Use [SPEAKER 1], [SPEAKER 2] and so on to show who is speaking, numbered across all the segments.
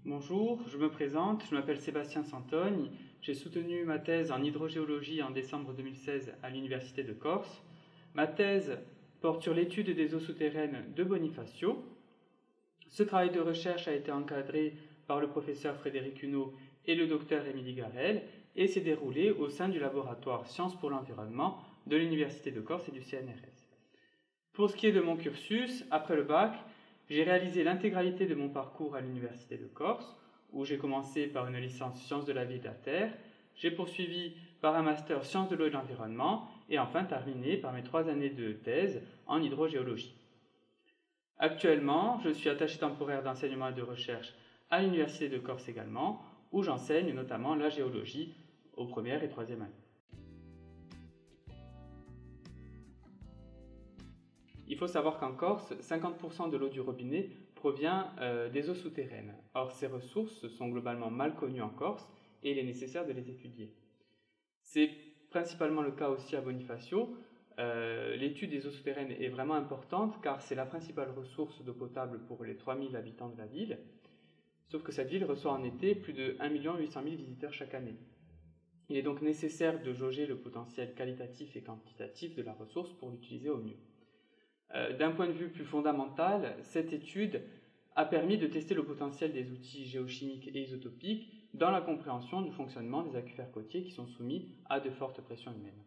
[SPEAKER 1] Bonjour, je me présente, je m'appelle Sébastien Santogne, j'ai soutenu ma thèse en hydrogéologie en décembre 2016 à l'Université de Corse. Ma thèse porte sur l'étude des eaux souterraines de Bonifacio. Ce travail de recherche a été encadré par le professeur Frédéric Huneau et le docteur Émilie Garel et s'est déroulé au sein du laboratoire Sciences pour l'environnement de l'Université de Corse et du CNRS. Pour ce qui est de mon cursus, après le bac, j'ai réalisé l'intégralité de mon parcours à l'Université de Corse, où j'ai commencé par une licence Sciences de la vie et de la terre, j'ai poursuivi par un master Sciences de l'eau et de l'environnement, et enfin terminé par mes 3 années de thèse en hydrogéologie. Actuellement, je suis attaché temporaire d'enseignement et de recherche à l'Université de Corse également, où j'enseigne notamment la géologie aux premières et troisième années. Il faut savoir qu'en Corse, 50% de l'eau du robinet provient des eaux souterraines. Or, ces ressources sont globalement mal connues en Corse et il est nécessaire de les étudier. C'est principalement le cas aussi à Bonifacio. L'étude des eaux souterraines est vraiment importante car c'est la principale ressource d'eau potable pour les 3000 habitants de la ville. Sauf que cette ville reçoit en été plus de 1 800 000 visiteurs chaque année. Il est donc nécessaire de jauger le potentiel qualitatif et quantitatif de la ressource pour l'utiliser au mieux. D'un point de vue plus fondamental, cette étude a permis de tester le potentiel des outils géochimiques et isotopiques dans la compréhension du fonctionnement des aquifères côtiers qui sont soumis à de fortes pressions humaines.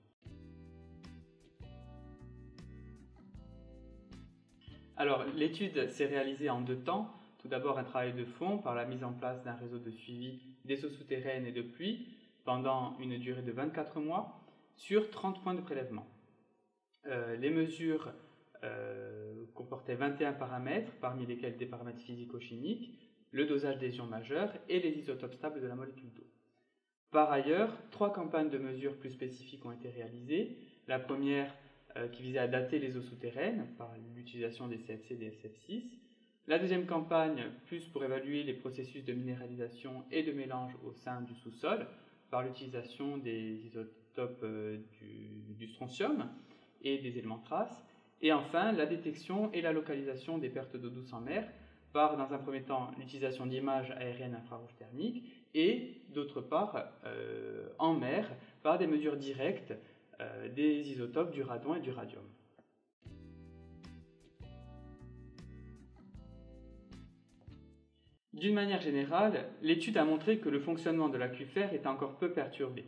[SPEAKER 1] Alors, l'étude s'est réalisée en 2 temps. Tout d'abord, un travail de fond par la mise en place d'un réseau de suivi des eaux souterraines et de pluie pendant une durée de 24 mois sur 30 points de prélèvement. Les mesures comportait 21 paramètres, parmi lesquels des paramètres physico-chimiques, le dosage des ions majeurs et les isotopes stables de la molécule d'eau. Par ailleurs, 3 campagnes de mesures plus spécifiques ont été réalisées. La première qui visait à dater les eaux souterraines par l'utilisation des CFC et des SF6. La deuxième campagne, plus pour évaluer les processus de minéralisation et de mélange au sein du sous-sol par l'utilisation des isotopes du strontium et des éléments traces. Et enfin, la détection et la localisation des pertes d'eau douce en mer par, dans un premier temps, l'utilisation d'images aériennes infrarouges thermiques et, d'autre part, en mer, par des mesures directes des isotopes du radon et du radium. D'une manière générale, l'étude a montré que le fonctionnement de l'aquifère est encore peu perturbé.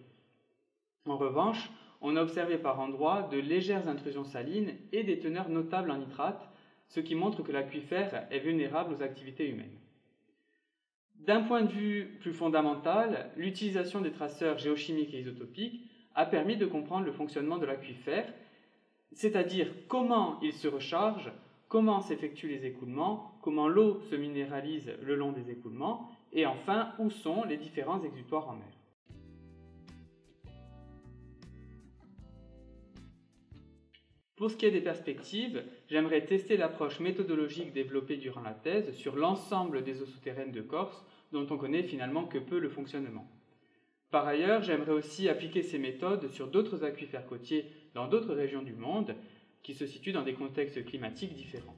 [SPEAKER 1] En revanche, on a observé par endroits de légères intrusions salines et des teneurs notables en nitrate, ce qui montre que l'aquifère est vulnérable aux activités humaines. D'un point de vue plus fondamental, l'utilisation des traceurs géochimiques et isotopiques a permis de comprendre le fonctionnement de l'aquifère, c'est-à-dire comment il se recharge, comment s'effectuent les écoulements, comment l'eau se minéralise le long des écoulements, et enfin où sont les différents exutoires en mer. Pour ce qui est des perspectives, j'aimerais tester l'approche méthodologique développée durant la thèse sur l'ensemble des eaux souterraines de Corse, dont on connaît finalement que peu le fonctionnement. Par ailleurs, j'aimerais aussi appliquer ces méthodes sur d'autres aquifères côtiers dans d'autres régions du monde qui se situent dans des contextes climatiques différents.